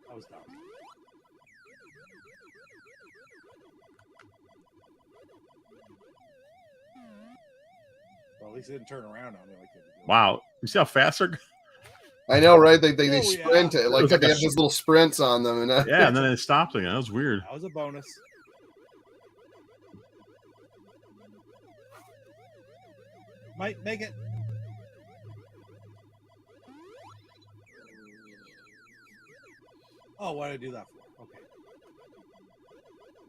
That was dumb. Well, at least it didn't turn around on me like that. Wow. You see how fast they're I know, right? They Oh, sprint yeah. it. Like It was like they a have these little sprints on them. And yeah, and then it stopped again. That was weird. That was a bonus. Might make it. Oh, what did I do that for? Okay.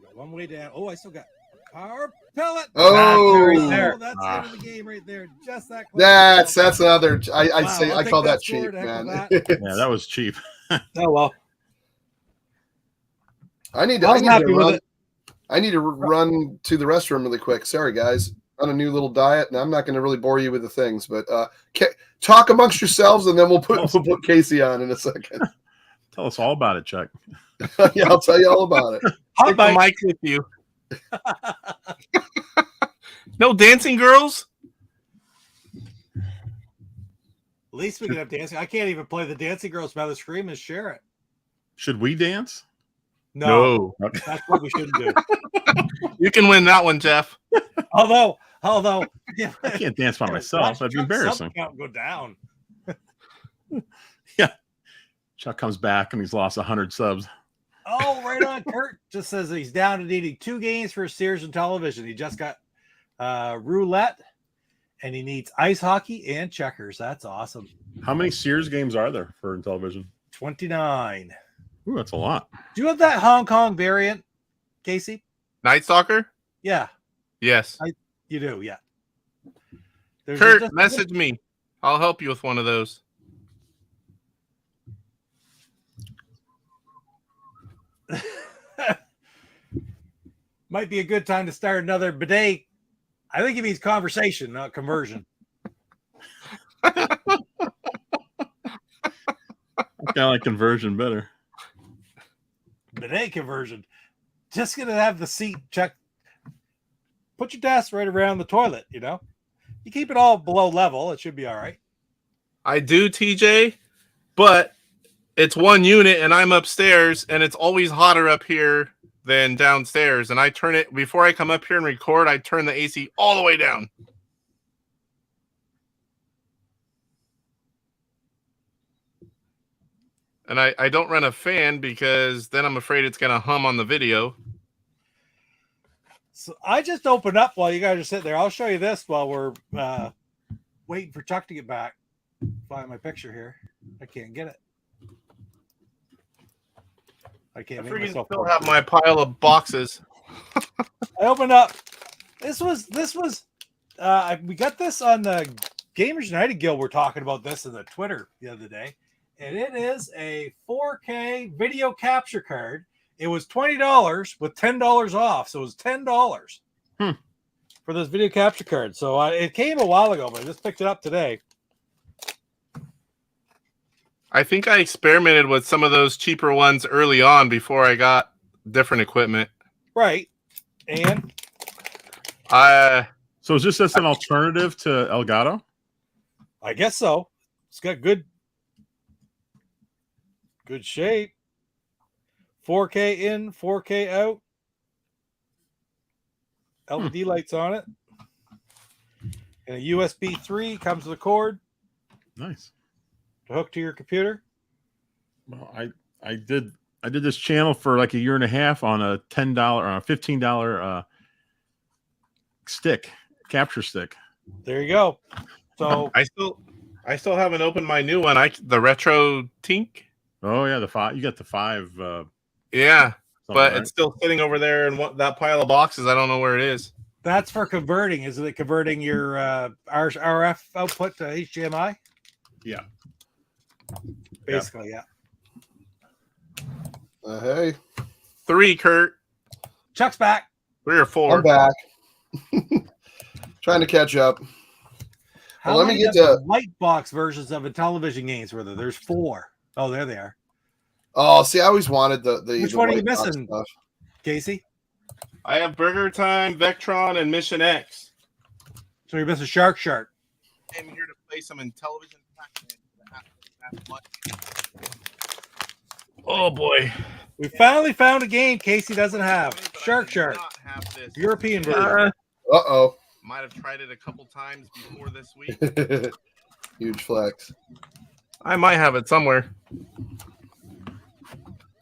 Got one way down. Oh, I still got a car pellet. Oh. Right there. That's the end of the game right there. Just that close. that's another. I Wow, say I'll I take call that that score cheap, to heck with man. that. Yeah, that was cheap. Oh well. I need I was happy to with run. it. I need to run to the restroom really quick. Sorry, guys. On a new little diet, and I'm not going to really bore you with the things, but talk amongst yourselves, and then we'll put Casey on in a second. Tell us all about it, Chuck. Yeah, I'll tell you all about it. Take the mic with you. No dancing girls? At least we can have dancing. I can't even play the Dancing Girls by the scream and share it. Should we dance? No, Okay. that's what we shouldn't do. You can win that one, Jeff. Although, I can't dance by myself. That'd be embarrassing. Count go down. Yeah. Chuck comes back and he's lost 100 subs. Oh, right on. Kurt just says he's down to needing 2 games for Sears and Television. He just got roulette, and he needs ice hockey and checkers. That's awesome. How many Sears games are there for Intellivision? 29. Ooh, that's a lot. Do you have that Hong Kong variant, Casey? Night Stalker? Yeah, Yes. you do. Yeah. There's Kurt, just- message me. I'll help you with one of those. Might be a good time to start another bidet. I think he means conversation, not conversion. I kind of like conversion better. Bidet conversion. Just gonna have the seat check. Put your desk right around the toilet. You know, you keep it all below level. It should be all right. I do, TJ, but it's one unit and I'm upstairs and it's always hotter up here than downstairs. And I turn it before I come up here and record, I turn the AC all the way down. And I don't run a fan because then I'm afraid it's going to hum on the video. So I just opened up while you guys are sitting there. I'll show you this while we're waiting for Chuck to get back. Find my picture here. I can't get it. I can't I make freaking myself still work. have my pile of boxes. I opened up. This was we got this on the Gamers United Guild. We're talking about this in the Twitter the other day, and it is a 4K video capture card. It was $20 with $10 off, so it was $10 for this video capture card. So it came a while ago, but I just picked it up today. I think I experimented with some of those cheaper ones early on before I got different equipment. Right, and So is this just an alternative to Elgato? I guess so. It's got good shape. 4K in, 4K out. LED lights on it. And a USB 3 comes with a cord Nice. to hook to your computer. Well, I did this channel for like a year and a half on a $10 or a $15 capture stick. There you go. So I still haven't opened my new one. The Retro Tink. Oh yeah, the 5. You got the 5. Yeah, but right? it's still sitting over there in that pile of boxes. I don't know where it is. that's for converting. Isn't it converting your RF output to HDMI? Yeah. Basically, yeah. Hey, 3, Kurt. Chuck's back. 3 or 4. I'm back. Trying to catch up. How Well, let me many get of to- the light box versions of Intellivision games were there? There's 4. Oh, there they are. Oh, see, I always wanted the Which the one are you white box missing? stuff. Casey? I have Burger Time, Vectron, and Mission X. So you're missing Shark Shark. I'm here to play some Intellivision Pac-Man. Oh boy. We finally found a game Casey doesn't have. Shark Shark. Not have this. European version. Uh-oh. Might have tried it a couple times before this week. Huge flex. I might have it somewhere.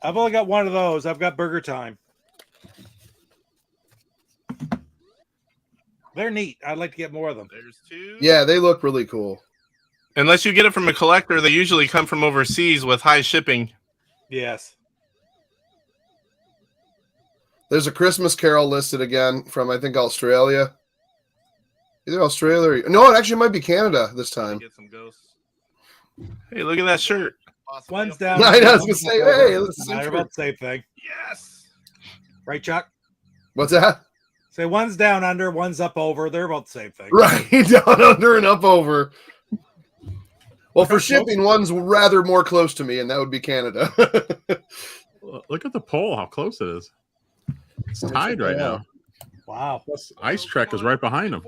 I've only got one of those. I've got Burger Time. They're neat. I'd like to get more of them. There's 2. Yeah, they look really cool. Unless you get it from a collector, they usually come from overseas with high shipping. Yes. There's a Christmas Carol listed again from, I think, Australia. Either Australia or... No, it actually might be Canada this time. Get some ghosts. Hey, look at that shirt. One's down. I was going to say, hey, let's see. They're about the same thing. Yes. Right, Chuck? What's that? Say one's down under, one's up over. They're about the same thing. Right, down under and up over. Well, for shipping, one's rather more close to me, and that would be Canada. Look at the poll, how close it is. It's tied right now. Wow. Plus, Ice Trek is right behind him.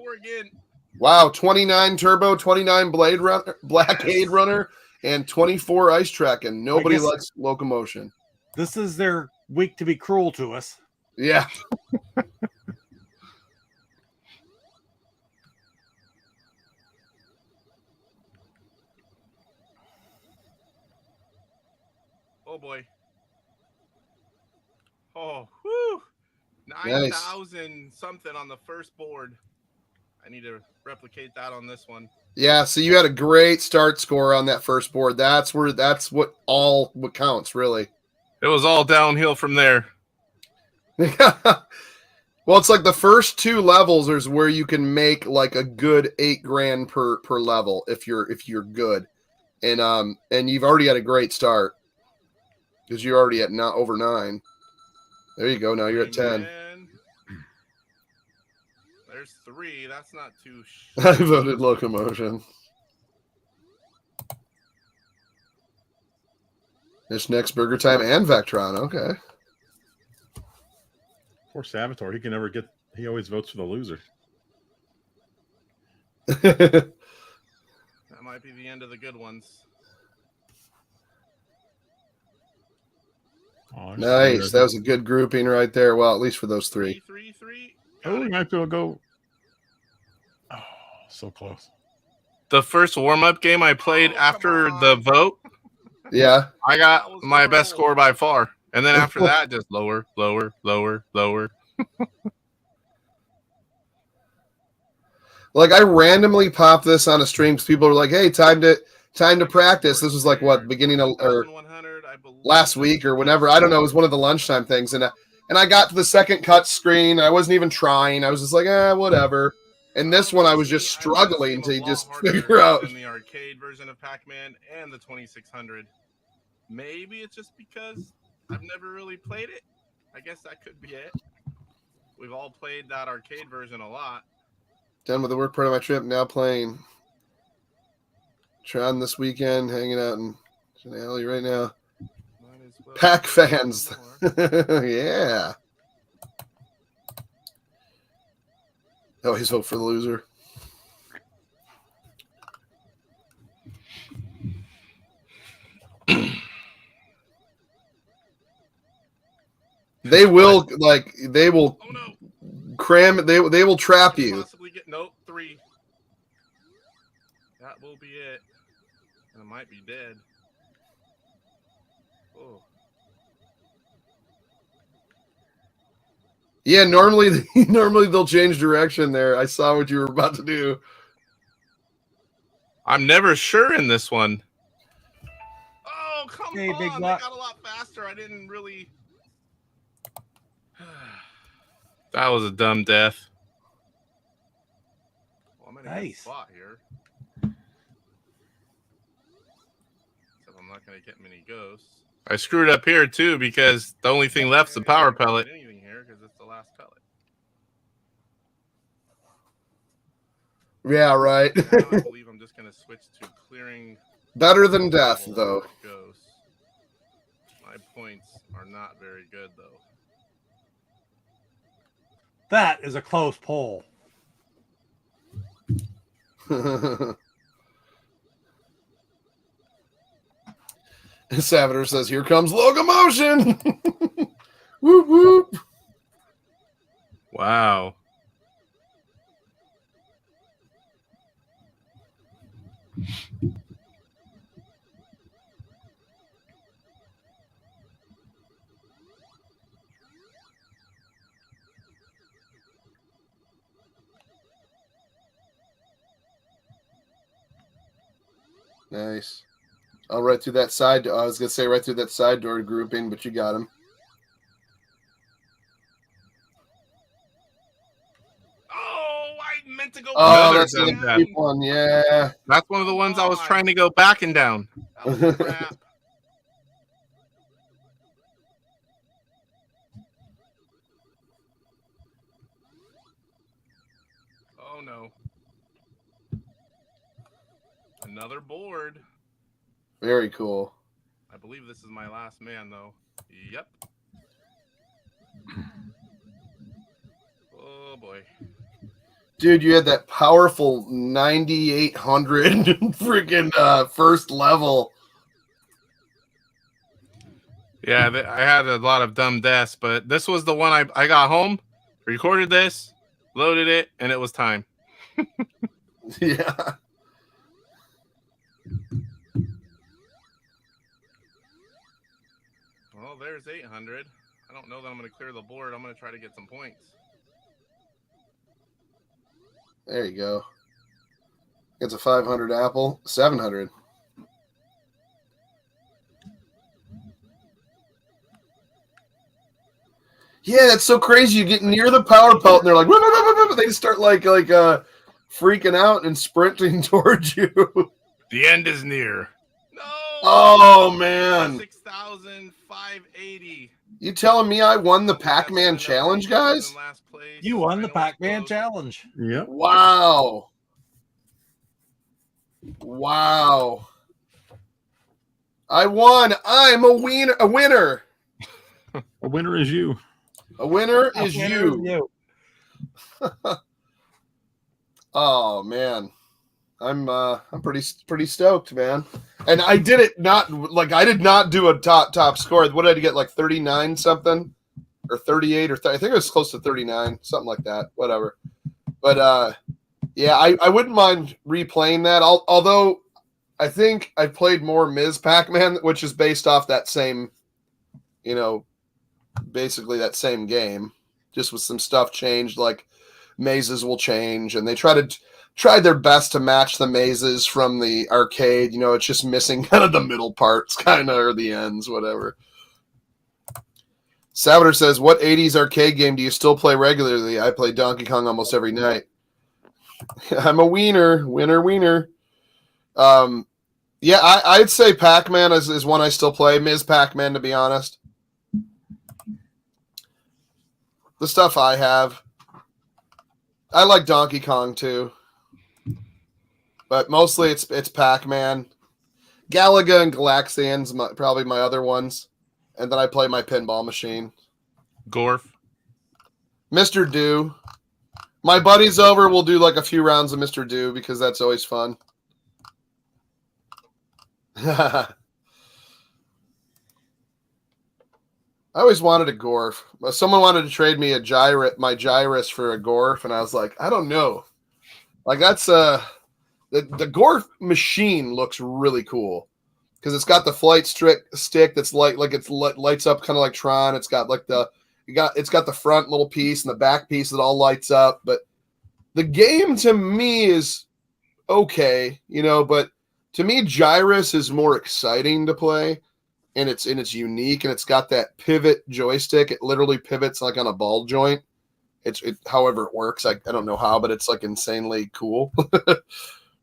Wow, 29 Turbo, 29 Blade Runner, Blackade Runner, and 24 Ice Trek, and nobody likes Locomotion. This is their week to be cruel to us. Yeah. Oh boy. Oh, whoo. 9,000 something on the first board. I need to replicate that on this one. Yeah, so you had a great start score on that first board. That's what counts, really. It was all downhill from there. Well, it's like the first 2 levels is where you can make like a good $8,000 per level if you're good. And you've already had a great start. Because you're already at over 9. There you go. Now you're at 10. There's 3. That's not too. I voted Locomotion. This next Burger Time and Vectron. Okay. Poor Savitar. He always votes for the loser. That might be the end of the good ones. Oh, Nice. That was a good grouping right there. Well, at least for those 3. 3. Oh, we might be able to go. Oh, so close. The first warm-up game I played after the vote, Yeah. I got my best score by far. And then after that, just lower. Like I randomly popped this on a stream because people were like, "Hey, time to practice." This was like what beginning of or last week or whenever. I don't know. It was one of the lunchtime things, and I got to the second cut screen. I wasn't even trying. I was just like, whatever. And this one, I was just struggling to just figure out. In the arcade version of Pac-Man and the 2600. Maybe it's just because I've never really played it. I guess that could be it. We've all played that arcade version a lot. Done with the work part of my trip. Now playing Tron this weekend. Hanging out in the alley right now. Well Pac fans. Yeah. Always vote for the loser. They will Oh, no. cram it. They will trap you. Possibly get 3. That will be it. And it might be dead. Oh. Yeah, normally they'll change direction there. I saw what you were about to do. I'm never sure in this one. Oh, come Hey, on. big They lot. got a lot faster. I didn't really. That was a dumb death. Well, I'm in a good Nice. spot here. Except I'm not going to get many ghosts. I screwed up here too because the only thing left is the power pellet. Anything here because it's the last pellet. Yeah, right. Now I believe I'm just going to switch to clearing. Better than death, though. Ghosts. My points are not very good though. That is a close poll. Savitar says, "Here comes Locomotion." Whoop whoop. Wow. Nice. I'll right through that side. I was gonna say right through that side door grouping, but you got him. Oh, I meant to go. Oh, Another that's the dumb death. cheap one. Yeah. That's one of the ones I was trying to go back and down. Oh, crap. Oh no. Another board. Very cool. I believe this is my last man, though. Yep. Oh boy. Dude, you had that powerful 9,800 freaking first level. Yeah, I had a lot of dumb deaths, but this was the one I got home, recorded this, loaded it, and it was time. Yeah. Well, there's 800. I don't know that I'm going to clear the board. I'm going to try to get some points. There you go. It's a 500 apple. 700. Yeah, that's so crazy. You get near the power pelt, and they're like, they start like freaking out and sprinting towards you. The end is near. No. Oh man. 6,580. You telling me I won the Pac-Man challenge, guys? You won the Pac-Man challenge. Yep. Wow. Wow. I won. I'm a winner. A winner is you. A winner is you. Oh man. I'm pretty stoked, man. And I did it I did not do a top score. What did I get, like 39 something or 38 or I think it was close to 39, something like that. Whatever. But yeah, I wouldn't mind replaying that. Although I think I played more Ms. Pac-Man, which is based off that same, basically that same game, just with some stuff changed, like mazes will change, and they tried their best to match the mazes from the arcade. It's just missing kind of the middle parts, kind of, or the ends, whatever. Salvador says, what 80s arcade game do you still play regularly? I play Donkey Kong almost every night. I'm a winner. Yeah, I'd say Pac-Man is one I still play. Ms. Pac-Man, to be honest. The stuff I have. I like Donkey Kong too. But mostly it's Pac-Man. Galaga and Galaxian's probably my other ones. And then I play my pinball machine. Gorf. Mr. Do. My buddy's over. We'll do like a few rounds of Mr. Do because that's always fun. I always wanted a Gorf. Someone wanted to trade me my Gyrus for a Gorf, and I was like, I don't know. Like that's the Gorf machine looks really cool because it's got the flight stick that's like it lights up kind of like Tron. It's got like it's got the front little piece and the back piece that all lights up. But the game to me is okay, but to me Gyrus is more exciting to play. And it's unique, and it's got that pivot joystick. It literally pivots like on a ball joint. However it works. I don't know how, but it's like insanely cool.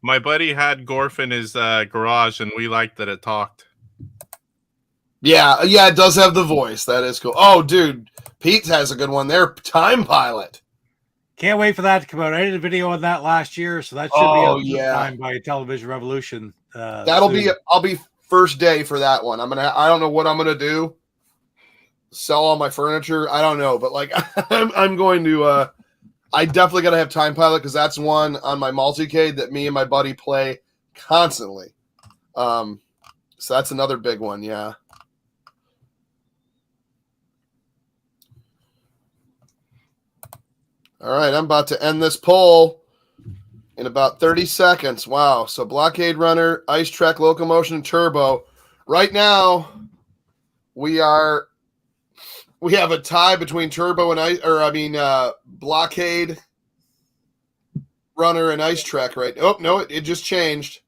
My buddy had Gorf in his garage, and we liked that it talked. Yeah, it does have the voice. That is cool. Oh, dude, Pete has a good one there. Time Pilot. Can't wait for that to come out. I did a video on that last year, so that should be out time by Television Revolution. I'll be first day for that one. I don't know what I'm gonna do. Sell all my furniture. I don't know, but like I'm going to I definitely gotta have Time Pilot because that's one on my multicade that me and my buddy play constantly. So that's another big one, yeah. All right, I'm about to end this poll. in about 30 seconds. Wow. So Blockade Runner, Ice Trek, Locomotion, Turbo. Right now, we have a tie between Turbo and Blockade Runner and Ice Trek, right? Oh, no, it just changed.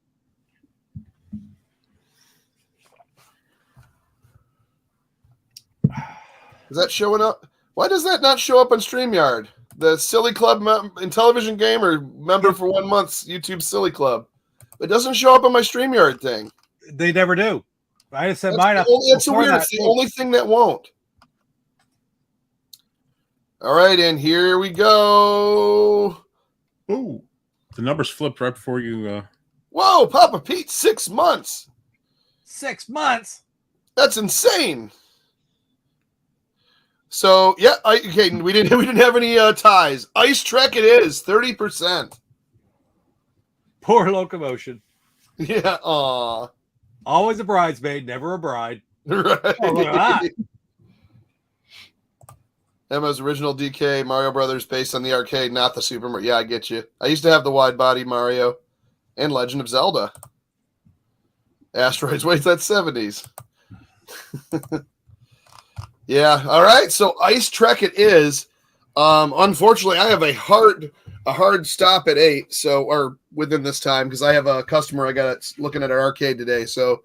Is that showing up? Why does that not show up on StreamYard? The Silly Club Intellivision Gamer member for 1 month's YouTube Silly Club. It doesn't show up on my StreamYard thing. They never do. I just set mine up. It's weird. It's the only thing that won't. All right, and here we go. Ooh, the numbers flipped right before you. Whoa, Papa Pete, 6 months. 6 months. That's insane. So yeah, we didn't have any ties. Ice Trek, it is 30%. Poor Locomotion. Yeah, aw. Always a bridesmaid, never a bride. Right. Oh, look at that. Emma's original DK Mario Brothers based on the arcade, not the Super Mario. Yeah, I get you. I used to have the wide body Mario and Legend of Zelda. Asteroids, wait, that's 70s. Yeah, all right. So Ice Trek it is. Unfortunately, I have a hard stop at 8, or within this time, because I have a customer I got looking at our arcade today. So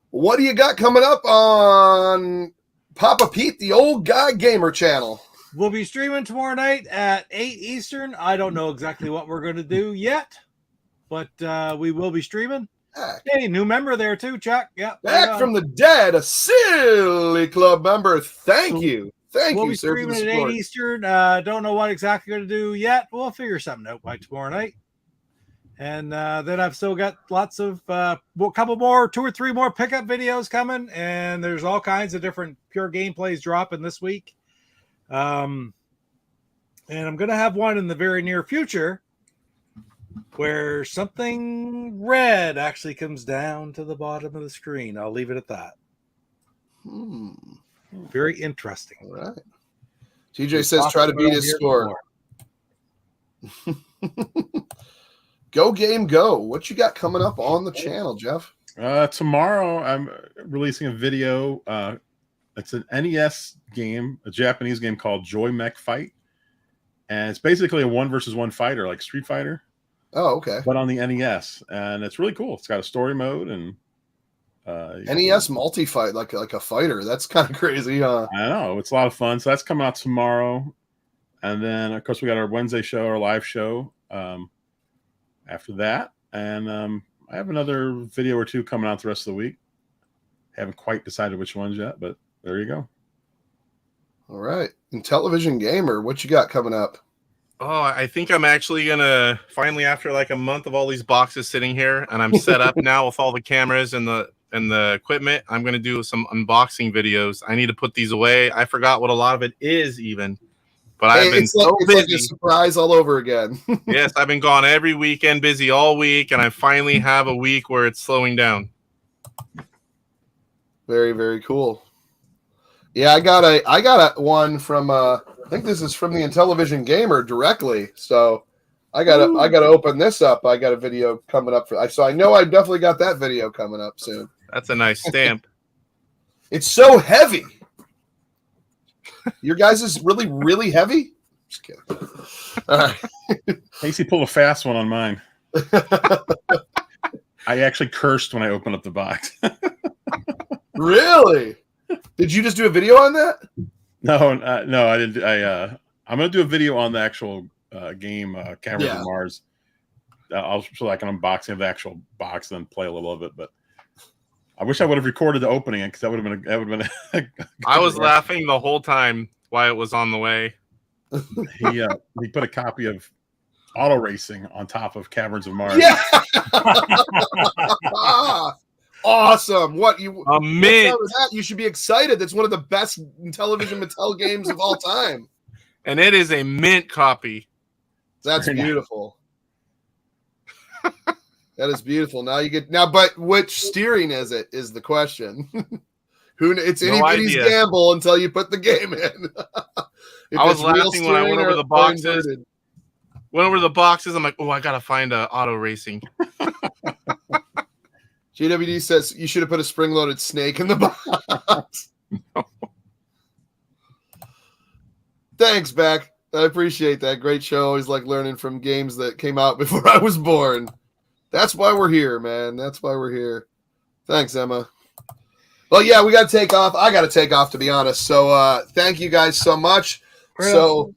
what do you got coming up on Papa Pete, the Old Guy Gamer channel? We'll be streaming tomorrow night at 8 Eastern. I don't know exactly what we're going to do yet, but we will be streaming. Hey, new member there too, Chuck. Yep. Back from the dead, a Silly Club member. Thank you. We'll you, be sir, streaming at 8 Eastern. Don't know what exactly we're going to do yet. We'll figure something out by tomorrow night. And then I've still got lots of a couple more, 2 or 3 more pickup videos coming, and there's all kinds of different pure gameplays dropping this week. And I'm going to have one in the very near future where something red actually comes down to the bottom of the screen. I'll leave it at that. Very interesting. All right. TJ says try to beat his score. Go game go. What you got coming up on the channel, Jeff? Tomorrow I'm releasing a video. It's an NES game, a Japanese game called Joy Mech Fight. And it's basically a 1 versus 1 fighter, like Street Fighter. Oh, okay. But on the NES. And it's really cool. It's got a story mode and NES multi-fight, like a fighter. That's kind of crazy, huh? I know. It's a lot of fun. So that's coming out tomorrow. And then, of course, we got our Wednesday show, our live show after that. And I have another video or 2 coming out the rest of the week. Haven't quite decided which ones yet, but there you go. All right. Intellivision Gamer, what you got coming up? Oh, I think I'm actually going to finally, after like a month of all these boxes sitting here, and I'm set up now with all the cameras and the equipment, I'm going to do some unboxing videos. I need to put these away. I forgot what a lot of it is even, but I've been so busy. Like a surprise all over again. Yes, I've been gone every weekend, busy all week, and I finally have a week where it's slowing down. Very, very cool. Yeah, I got a one from I think this is from the Intellivision Gamer directly. So I gotta open this up. I got a video coming up so I know I definitely got that video coming up soon. That's a nice stamp. It's so heavy. Your guys is really, really heavy? Just kidding. All right. Casey pulled a fast one on mine. I actually cursed when I opened up the box. Really? Did you just do a video on that? No, I didn't. I'm going to do a video on the actual game, Cameras of Mars. I'll show like an unboxing of the actual box and then play a little of it. But I wish I would have recorded the opening because that would have been. I was laughing the whole time while it was on the way. He put a copy of Auto Racing on top of Caverns of Mars. Yeah. Awesome. What you a mint. That? You should be excited. That's one of the best Intellivision Mattel games of all time. And it is a mint copy. That's beautiful. That is beautiful. But which steering is it is the question. It's anybody's gamble until you put the game in. I was laughing when I went over the boxes. Went over to the boxes. I'm like, oh, I gotta find auto racing. JWD says you should have put a spring-loaded snake in the box. Thanks, Beck. I appreciate that. Great show. Always like learning from games that came out before I was born. That's why we're here, man. That's why we're here. Thanks, Emma. Well, yeah, we got to take off. I got to take off, to be honest. So thank you guys so much. So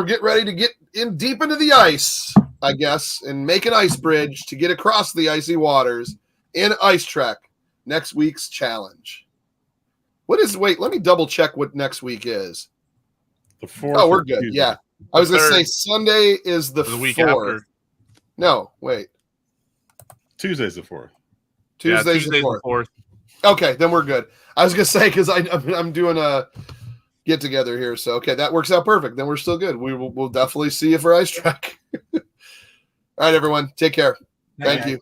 get ready to get in deep into the ice, I guess, and make an ice bridge to get across the icy waters in Ice Trek, next week's challenge. Wait, let me double check what next week is. The 4th. Oh, we're good. Tuesday. Yeah. I was going to say Third. Sunday is the week 4th. after. No, wait. Tuesday's the 4th. Tuesday's the 4th. Okay, then we're good. I was going to say, because I'm doing a get-together here. So, okay, that works out perfect. Then we're still good. We'll definitely see you for Ice Trek. All right, everyone. Take care. Thank you.